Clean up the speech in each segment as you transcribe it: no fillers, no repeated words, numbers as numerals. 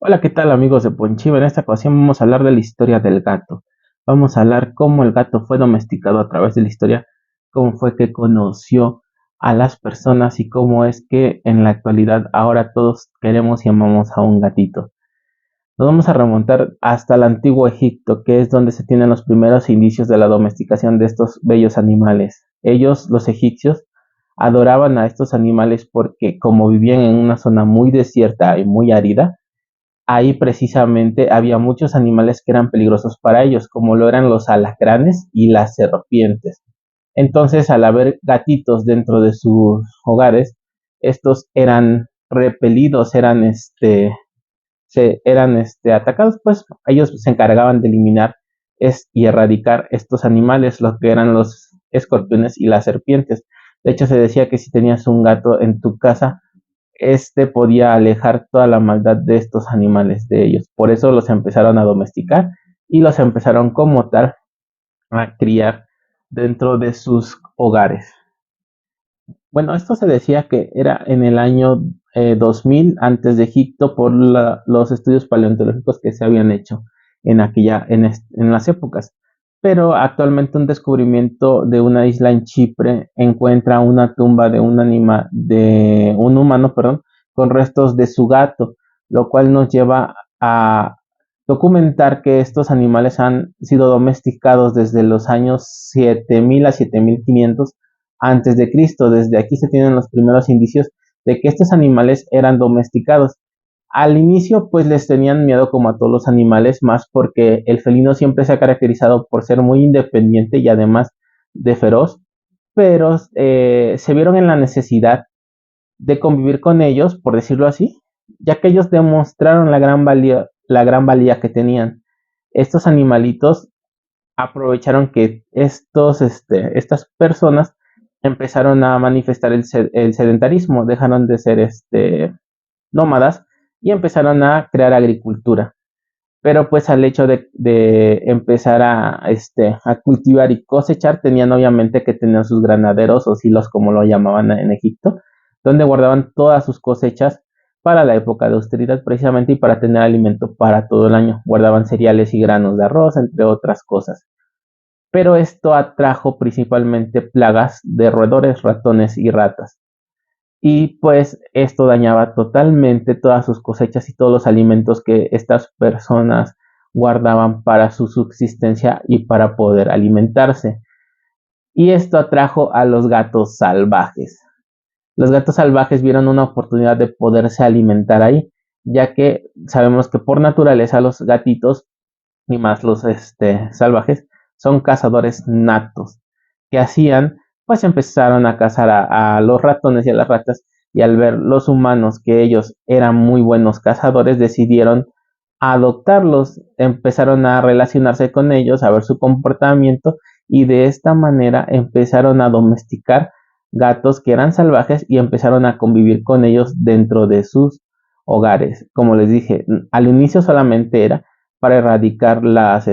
Hola, ¿qué tal amigos de Ponchiva? En esta ocasión vamos a hablar de la historia del gato. Vamos a hablar cómo el gato fue domesticado a través de la historia, cómo fue que conoció a las personas y cómo es que en la actualidad ahora todos queremos y amamos a un gatito. Nos vamos a remontar hasta el antiguo Egipto, que es donde se tienen los primeros indicios de la domesticación de estos bellos animales. Ellos, los egipcios, adoraban a estos animales porque como vivían en una zona muy desierta y muy árida, ahí precisamente había muchos animales que eran peligrosos para ellos, como lo eran los alacranes y las serpientes. Entonces, al haber gatitos dentro de sus hogares, estos eran repelidos, eran atacados, pues ellos se encargaban de eliminar y erradicar estos animales, lo que eran los escorpiones y las serpientes. De hecho, se decía que si tenías un gato en tu casa, este podía alejar toda la maldad de estos animales de ellos. Por eso los empezaron a domesticar y los empezaron como tal a criar dentro de sus hogares. Bueno, esto se decía que era en el año 2000 antes de Egipto por los estudios paleontológicos que se habían hecho en las épocas. Pero actualmente un descubrimiento de una isla en Chipre encuentra una tumba de un humano, perdón, con restos de su gato, lo cual nos lleva a documentar que estos animales han sido domesticados desde los años 7000 a 7500 antes de Cristo. Desde aquí se tienen los primeros indicios de que estos animales eran domesticados. Al inicio, pues les tenían miedo como a todos los animales, más porque el felino siempre se ha caracterizado por ser muy independiente y además de feroz, pero se vieron en la necesidad de convivir con ellos, por decirlo así, ya que ellos demostraron la gran valía que tenían. Estos animalitos aprovecharon que estas personas empezaron a manifestar el sedentarismo, dejaron de ser nómadas y empezaron a crear agricultura. Pero pues al hecho de empezar a cultivar y cosechar, tenían obviamente que tener sus granaderos o silos, como lo llamaban en Egipto, donde guardaban todas sus cosechas para la época de austeridad precisamente y para tener alimento para todo el año. Guardaban cereales y granos de arroz, entre otras cosas. Pero esto atrajo principalmente plagas de roedores, ratones y ratas. Y pues esto dañaba totalmente todas sus cosechas y todos los alimentos que estas personas guardaban para su subsistencia y para poder alimentarse. Y esto atrajo a los gatos salvajes. Los gatos salvajes vieron una oportunidad de poderse alimentar ahí, ya que sabemos que por naturaleza los gatitos, ni más los salvajes, son cazadores natos. ¿Qué hacían? Pues empezaron a cazar a los ratones y a las ratas, y al ver los humanos que ellos eran muy buenos cazadores, decidieron adoptarlos, empezaron a relacionarse con ellos, a ver su comportamiento, y de esta manera empezaron a domesticar gatos que eran salvajes y empezaron a convivir con ellos dentro de sus hogares. Como les dije, al inicio solamente era para erradicar las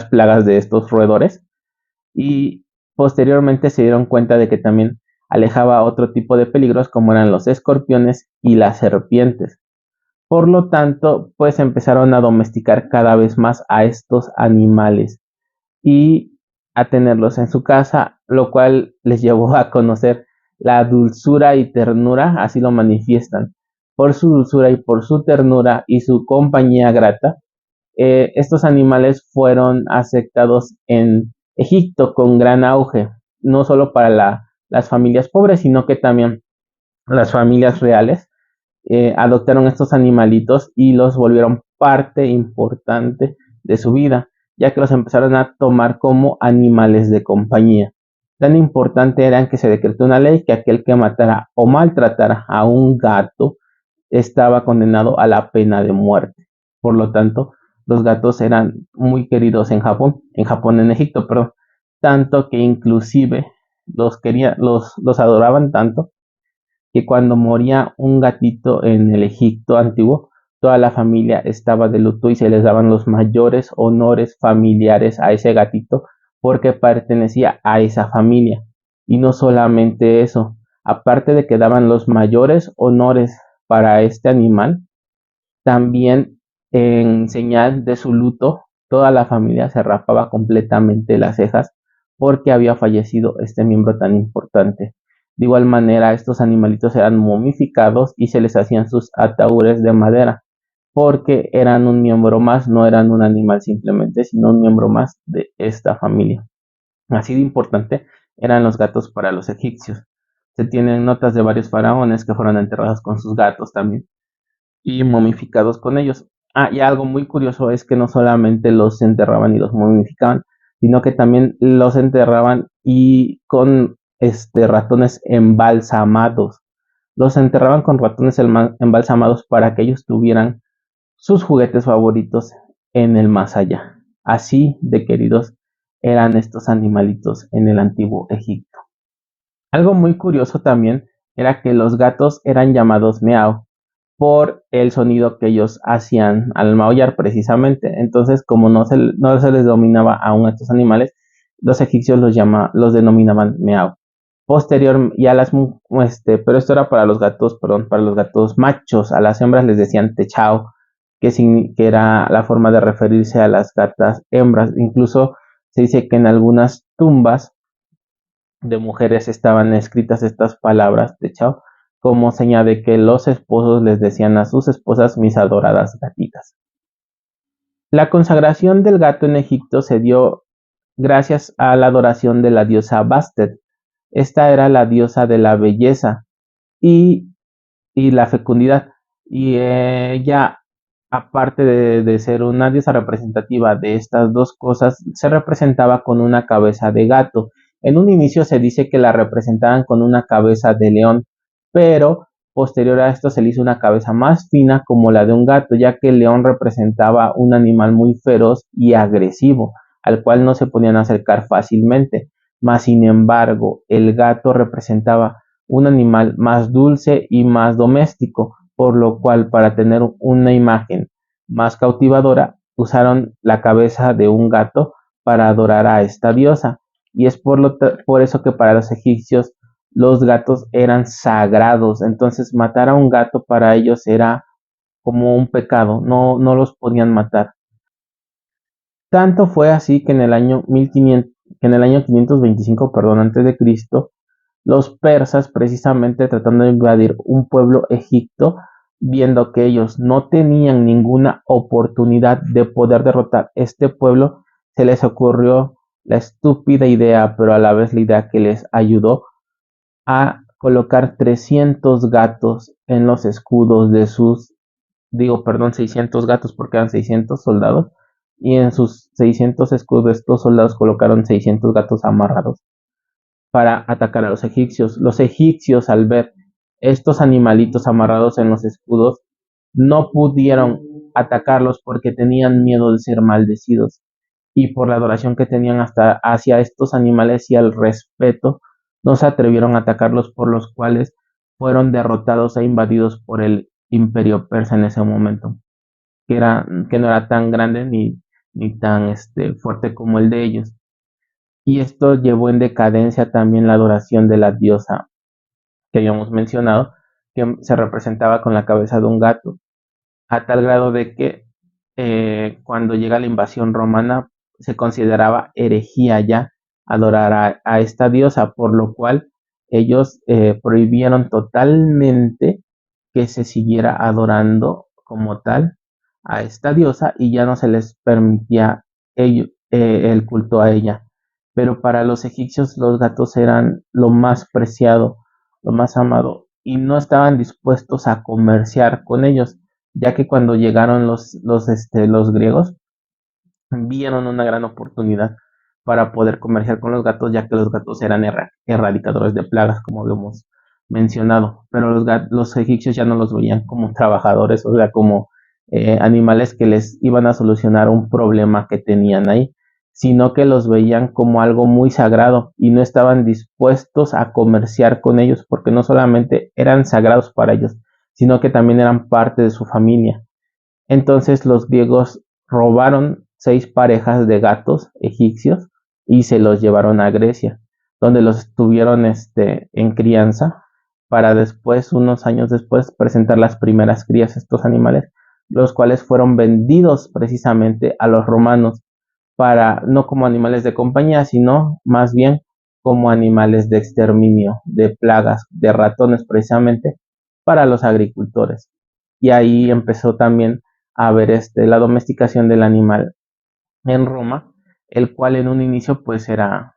plagas de estos roedores, y posteriormente se dieron cuenta de que también alejaba otro tipo de peligros como eran los escorpiones y las serpientes. Por lo tanto, pues empezaron a domesticar cada vez más a estos animales y a tenerlos en su casa, lo cual les llevó a conocer la dulzura y ternura, así lo manifiestan. Por su dulzura y por su ternura y su compañía grata, estos animales fueron aceptados en Egipto con gran auge, no solo para las familias pobres, sino que también las familias reales adoptaron estos animalitos y los volvieron parte importante de su vida, ya que los empezaron a tomar como animales de compañía. Tan importante eran que se decretó una ley que aquel que matara o maltratara a un gato estaba condenado a la pena de muerte. Por lo tanto, los gatos eran muy queridos en Egipto, perdón, tanto que inclusive los adoraban tanto que cuando moría un gatito en el Egipto antiguo, toda la familia estaba de luto y se les daban los mayores honores familiares a ese gatito porque pertenecía a esa familia. Y no solamente eso, aparte de que daban los mayores honores para este animal, También, en señal de su luto, toda la familia se rapaba completamente las cejas porque había fallecido este miembro tan importante. De igual manera, estos animalitos eran momificados y se les hacían sus ataúdes de madera, porque eran un miembro más, no eran un animal simplemente, sino un miembro más de esta familia. Así de importante eran los gatos para los egipcios. Se tienen notas de varios faraones que fueron enterrados con sus gatos también y momificados con ellos. Ah, y algo muy curioso es que no solamente los enterraban y los momificaban, sino que también los enterraban y con ratones embalsamados. Los enterraban con ratones embalsamados para que ellos tuvieran sus juguetes favoritos en el más allá. Así de queridos eran estos animalitos en el antiguo Egipto. Algo muy curioso también era que los gatos eran llamados meow por el sonido que ellos hacían al maullar precisamente. Entonces, como no se les dominaba aún a estos animales, los egipcios los denominaban meow. Posterior, ya pero esto era para los gatos, perdón, para los gatos machos. A las hembras les decían techao, que era la forma de referirse a las gatas hembras. Incluso se dice que en algunas tumbas de mujeres estaban escritas estas palabras techao como señal de que los esposos les decían a sus esposas mis adoradas gatitas. La consagración del gato en Egipto se dio gracias a la adoración de la diosa Bastet. Esta era la diosa de la belleza y, y la fecundidad. Y ella, aparte de ser una diosa representativa de estas dos cosas, se representaba con una cabeza de gato. En un inicio se dice que la representaban con una cabeza de león, pero posterior a esto se le hizo una cabeza más fina como la de un gato, ya que el león representaba un animal muy feroz y agresivo, al cual no se podían acercar fácilmente. Mas, sin embargo, el gato representaba un animal más dulce y más doméstico, por lo cual para tener una imagen más cautivadora usaron la cabeza de un gato para adorar a esta diosa. Y es por eso que para los egipcios los gatos eran sagrados. Entonces matar a un gato para ellos era como un pecado, no los podían matar. Tanto fue así que en el año 1500, que en el año 525, perdón, antes de Cristo, los persas, precisamente tratando de invadir un pueblo egipto, viendo que ellos no tenían ninguna oportunidad de poder derrotar este pueblo, se les ocurrió la estúpida idea, pero a la vez la idea que les ayudó a colocar 300 gatos en los escudos de digo, perdón, 600 gatos porque eran 600 soldados, y en sus 600 escudos de estos soldados colocaron 600 gatos amarrados para atacar a los egipcios. Los egipcios, al ver estos animalitos amarrados en los escudos, no pudieron atacarlos porque tenían miedo de ser maldecidos, y por la adoración que tenían hacia estos animales y el respeto, no se atrevieron a atacarlos, por los cuales fueron derrotados e invadidos por el imperio persa en ese momento, que no era tan grande ni tan fuerte como el de ellos. Y esto llevó en decadencia también la adoración de la diosa que habíamos mencionado, que se representaba con la cabeza de un gato, a tal grado de que cuando llega la invasión romana se consideraba herejía ya adorar a esta diosa, por lo cual ellos prohibieron totalmente que se siguiera adorando como tal a esta diosa y ya no se les permitía el culto a ella. Pero para los egipcios los gatos eran lo más preciado, lo más amado, y no estaban dispuestos a comerciar con ellos, ya que cuando llegaron los griegos vieron una gran oportunidad para poder comerciar con los gatos, ya que los gatos eran erradicadores de plagas, como habíamos mencionado, pero los egipcios ya no los veían como trabajadores, o sea, como animales que les iban a solucionar un problema que tenían ahí, sino que los veían como algo muy sagrado y no estaban dispuestos a comerciar con ellos, porque no solamente eran sagrados para ellos, sino que también eran parte de su familia. Entonces los griegos robaron 6 parejas de gatos egipcios y se los llevaron a Grecia, donde los tuvieron en crianza para después, unos años después, presentar las primeras crías a estos animales los cuales fueron vendidos precisamente a los romanos para no como animales de compañía, sino más bien como animales de exterminio, de plagas, de ratones precisamente para los agricultores. Y ahí empezó también a haber la domesticación del animal en Roma, el cual en un inicio pues era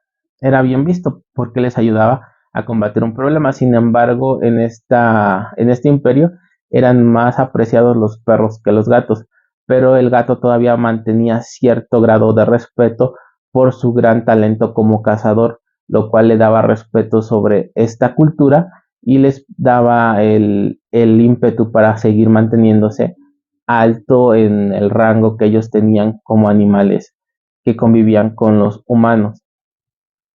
bien visto porque les ayudaba a combatir un problema. Sin embargo, en este imperio eran más apreciados los perros que los gatos, pero el gato todavía mantenía cierto grado de respeto por su gran talento como cazador, lo cual le daba respeto sobre esta cultura y les daba el ímpetu para seguir manteniéndose alto en el rango que ellos tenían como animales que convivían con los humanos.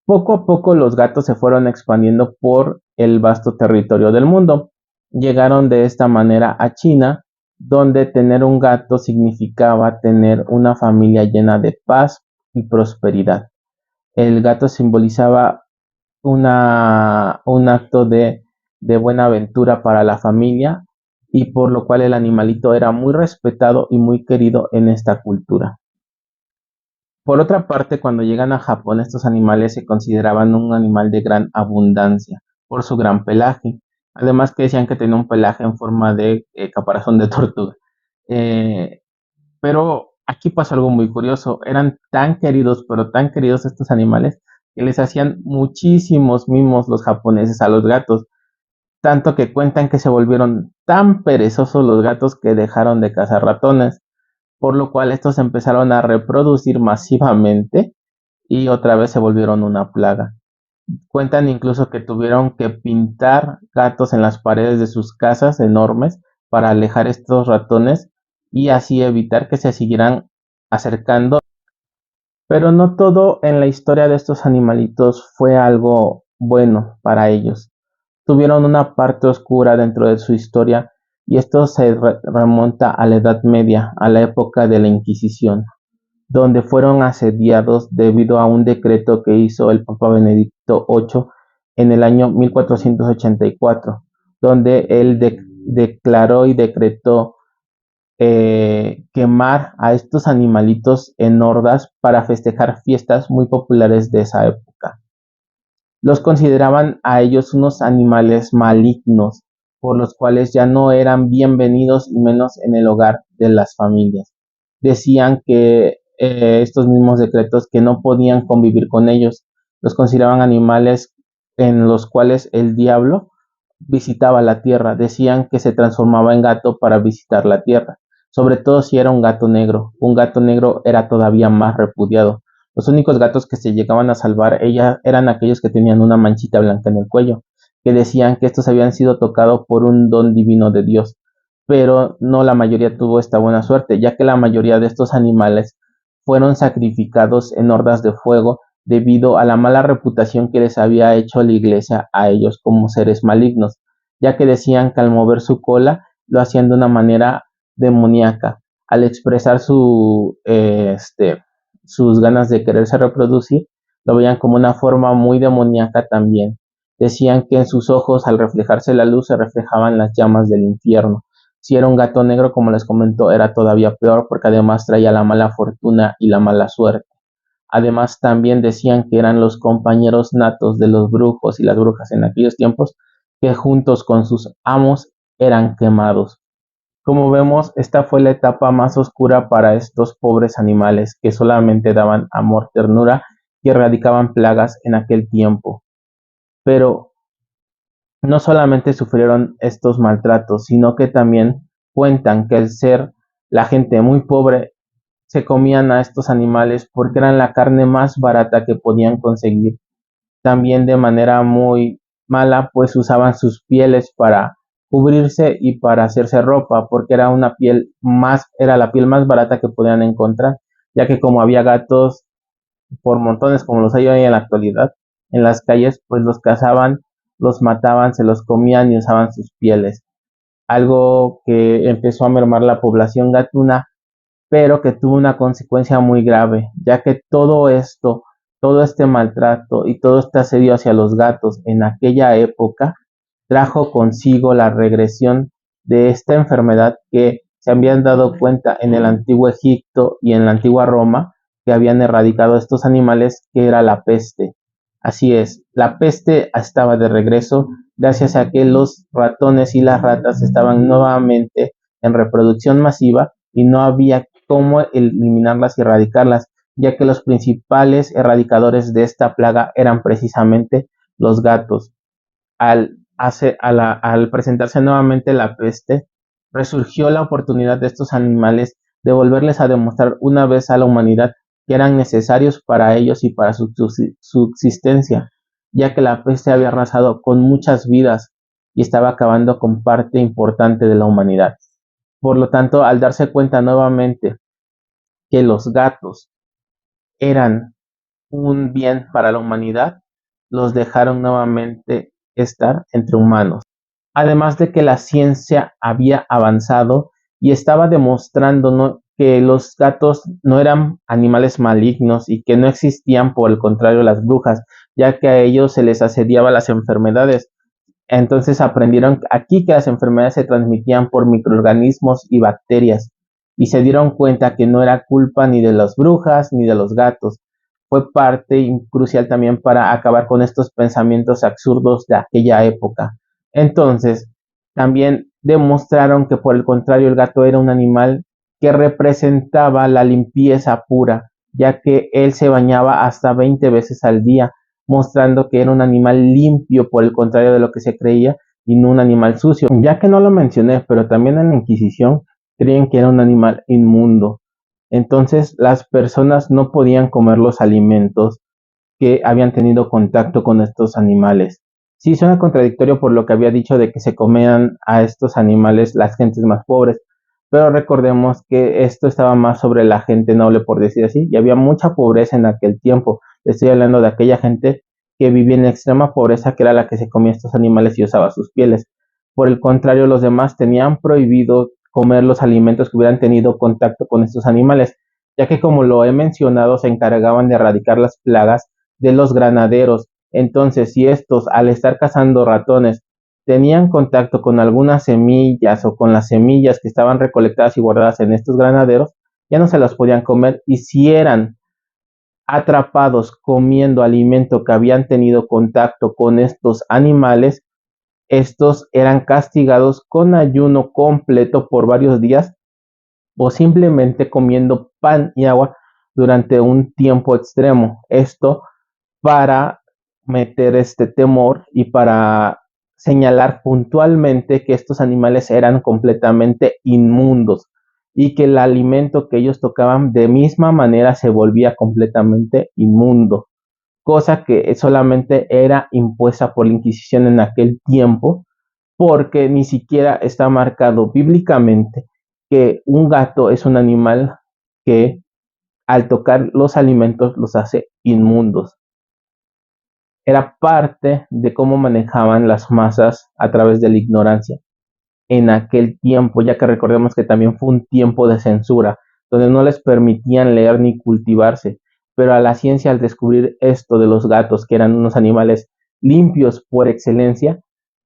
Poco a poco los gatos se fueron expandiendo por el vasto territorio del mundo. Llegaron de esta manera a China, donde tener un gato significaba tener una familia llena de paz y prosperidad. El gato simbolizaba un acto de buena aventura para la familia y por lo cual el animalito era muy respetado y muy querido en esta cultura. Por otra parte, cuando llegan a Japón, estos animales se consideraban un animal de gran abundancia por su gran pelaje. Además que decían que tenía un pelaje en forma de caparazón de tortuga. Eh, pero aquí pasó algo muy curioso. Eran tan queridos, pero tan queridos estos animales, que les hacían muchísimos mimos los japoneses a los gatos. Tanto que cuentan que se volvieron tan perezosos los gatos que dejaron de cazar ratones, por lo cual estos empezaron a reproducir masivamente y otra vez se volvieron una plaga. Cuentan incluso que tuvieron que pintar gatos en las paredes de sus casas enormes para alejar estos ratones y así evitar que se siguieran acercando. Pero no todo en la historia de estos animalitos fue algo bueno para ellos. Tuvieron una parte oscura dentro de su historia y esto se remonta a la Edad Media, a la época de la Inquisición, donde fueron asediados debido a un decreto que hizo el Papa Benedicto VIII en el año 1484, donde él declaró y decretó quemar a estos animalitos en hordas para festejar fiestas muy populares de esa época. Los consideraban a ellos unos animales malignos, por los cuales ya no eran bienvenidos y menos en el hogar de las familias. Decían que estos mismos decretos que no podían convivir con ellos, los consideraban animales en los cuales el diablo visitaba la tierra. Decían que se transformaba en gato para visitar la tierra, sobre todo si era un gato negro. Un gato negro era todavía más repudiado. Los únicos gatos que se llegaban a salvar eran aquellos que tenían una manchita blanca en el cuello, que decían que estos habían sido tocados por un don divino de Dios, pero no la mayoría tuvo esta buena suerte, ya que la mayoría de estos animales fueron sacrificados en hordas de fuego debido a la mala reputación que les había hecho la iglesia a ellos como seres malignos, ya que decían que al mover su cola lo hacían de una manera demoníaca, al expresar sus ganas de quererse reproducir, lo veían como una forma muy demoníaca también. Decían que en sus ojos, al reflejarse la luz, se reflejaban las llamas del infierno. Si era un gato negro, como les comento, era todavía peor porque además traía la mala fortuna y la mala suerte. Además, también decían que eran los compañeros natos de los brujos y las brujas en aquellos tiempos, que juntos con sus amos eran quemados. Como vemos, esta fue la etapa más oscura para estos pobres animales que solamente daban amor, ternura y erradicaban plagas en aquel tiempo. Pero no solamente sufrieron estos maltratos, sino que también cuentan que al ser la gente muy pobre, se comían a estos animales porque eran la carne más barata que podían conseguir. También de manera muy mala, pues usaban sus pieles para cubrirse y para hacerse ropa, porque era la piel más barata que podían encontrar, ya que como había gatos por montones como los hay hoy en la actualidad, en las calles, pues los cazaban, los mataban, se los comían y usaban sus pieles. Algo que empezó a mermar la población gatuna, pero que tuvo una consecuencia muy grave, ya que todo esto, todo este maltrato y todo este asedio hacia los gatos en aquella época trajo consigo la regresión de esta enfermedad que se habían dado cuenta en el antiguo Egipto y en la antigua Roma que habían erradicado estos animales, que era la peste. Así es, la peste estaba de regreso gracias a que los ratones y las ratas estaban nuevamente en reproducción masiva y no había cómo eliminarlas y erradicarlas, ya que los principales erradicadores de esta plaga eran precisamente los gatos. Al presentarse nuevamente la peste, resurgió la oportunidad de estos animales de volverles a demostrar una vez a la humanidad que eran necesarios para ellos y para su subsistencia, ya que la peste había arrasado con muchas vidas y estaba acabando con parte importante de la humanidad. Por lo tanto, al darse cuenta nuevamente que los gatos eran un bien para la humanidad, los dejaron nuevamente estar entre humanos. Además de que la ciencia había avanzado y estaba demostrando, ¿no?, que los gatos no eran animales malignos y que no existían, por el contrario, las brujas, ya que a ellos se les asediaba las enfermedades. Entonces aprendieron aquí que las enfermedades se transmitían por microorganismos y bacterias, y se dieron cuenta que no era culpa ni de las brujas ni de los gatos. Fue parte crucial también para acabar con estos pensamientos absurdos de aquella época. Entonces, también demostraron que por el contrario el gato era un animal que representaba la limpieza pura, ya que él se bañaba hasta 20 veces al día, mostrando que era un animal limpio, por el contrario de lo que se creía, y no un animal sucio. Ya que no lo mencioné, pero también en la Inquisición creían que era un animal inmundo. Entonces las personas no podían comer los alimentos que habían tenido contacto con estos animales. Sí, suena contradictorio por lo que había dicho de que se comían a estos animales las gentes más pobres, pero recordemos que esto estaba más sobre la gente noble, por decir así, y había mucha pobreza en aquel tiempo. Estoy hablando de aquella gente que vivía en extrema pobreza, que era la que se comía estos animales y usaba sus pieles. Por el contrario, los demás tenían prohibido comer los alimentos que hubieran tenido contacto con estos animales, ya que, como lo he mencionado, se encargaban de erradicar las plagas de los granaderos. Entonces, si estos, al estar cazando ratones, tenían contacto con algunas semillas o con las semillas que estaban recolectadas y guardadas en estos granaderos, ya no se las podían comer, y si eran atrapados comiendo alimento que habían tenido contacto con estos animales, estos eran castigados con ayuno completo por varios días o simplemente comiendo pan y agua durante un tiempo extremo. Esto para meter este temor y para señalar puntualmente que estos animales eran completamente inmundos y que el alimento que ellos tocaban de misma manera se volvía completamente inmundo, cosa que solamente era impuesta por la Inquisición en aquel tiempo, porque ni siquiera está marcado bíblicamente que un gato es un animal que al tocar los alimentos los hace inmundos. Era parte de cómo manejaban las masas a través de la ignorancia en aquel tiempo, ya que recordemos que también fue un tiempo de censura, donde no les permitían leer ni cultivarse, pero a la ciencia, al descubrir esto de los gatos, que eran unos animales limpios por excelencia,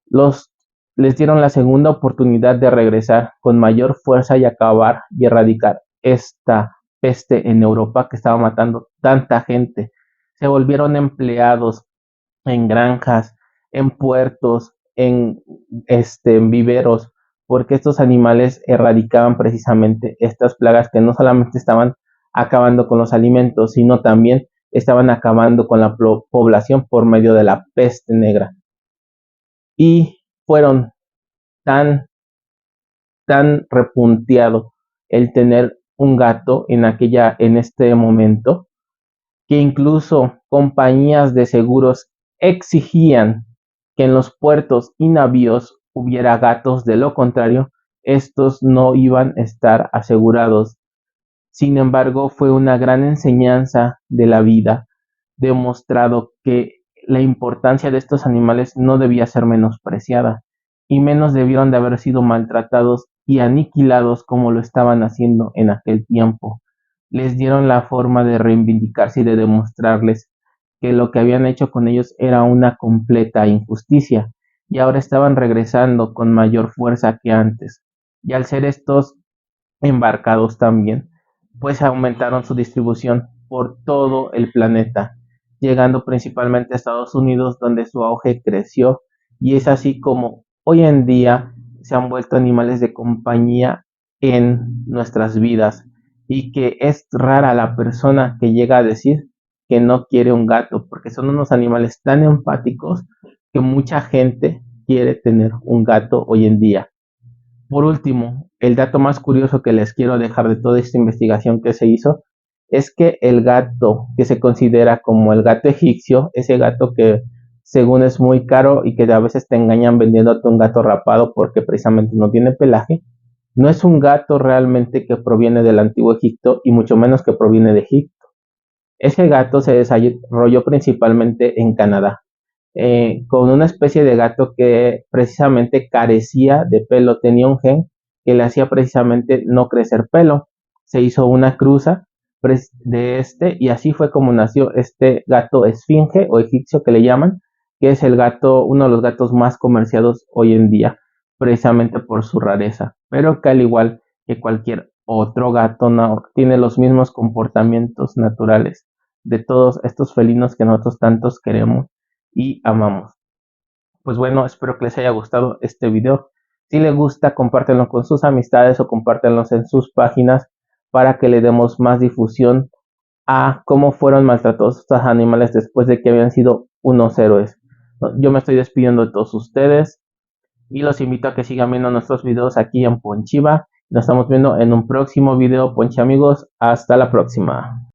los les dieron la segunda oportunidad de regresar con mayor fuerza y acabar y erradicar esta peste en Europa que estaba matando tanta gente. Se volvieron empleados en granjas, en puertos, en viveros, porque estos animales erradicaban precisamente estas plagas que no solamente estaban acabando con los alimentos, sino también estaban acabando con la población por medio de la peste negra. Y fueron tan, tan repunteado el tener un gato en este momento, que incluso compañías de seguros exigían que en los puertos y navíos hubiera gatos, de lo contrario, estos no iban a estar asegurados. Sin embargo, fue una gran enseñanza de la vida, demostrado que la importancia de estos animales no debía ser menospreciada, y menos debieron de haber sido maltratados y aniquilados como lo estaban haciendo en aquel tiempo. Les dieron la forma de reivindicarse y de demostrarles que lo que habían hecho con ellos era una completa injusticia, y ahora estaban regresando con mayor fuerza que antes. Y al ser estos embarcados también, pues aumentaron su distribución por todo el planeta, llegando principalmente a Estados Unidos, donde su auge creció, y es así como hoy en día se han vuelto animales de compañía en nuestras vidas, y que es rara la persona que llega a decir que no quiere un gato, porque son unos animales tan empáticos que mucha gente quiere tener un gato hoy en día. Por último, el dato más curioso que les quiero dejar de toda esta investigación que se hizo es que el gato que se considera como el gato egipcio, ese gato que según es muy caro y que a veces te engañan vendiéndote un gato rapado porque precisamente no tiene pelaje, no es un gato realmente que proviene del antiguo Egipto y mucho menos que proviene de Egipto. Ese gato se desarrolló principalmente en Canadá, con una especie de gato que precisamente carecía de pelo, tenía un gen que le hacía precisamente no crecer pelo. Se hizo una cruza de este y así fue como nació este gato esfinge o egipcio que le llaman, que es el gato, uno de los gatos más comerciados hoy en día, precisamente por su rareza, pero que al igual que cualquier otro gato no tiene los mismos comportamientos naturales de todos estos felinos que nosotros tantos queremos y amamos. Pues bueno, espero que les haya gustado este video. Si les gusta, compártanlo con sus amistades o compártanlo en sus páginas para que le demos más difusión a cómo fueron maltratados estos animales después de que habían sido unos héroes. Yo me estoy despidiendo de todos ustedes y los invito a que sigan viendo nuestros videos aquí en Ponchiva. Nos estamos viendo en un próximo video, Ponche amigos. Hasta la próxima.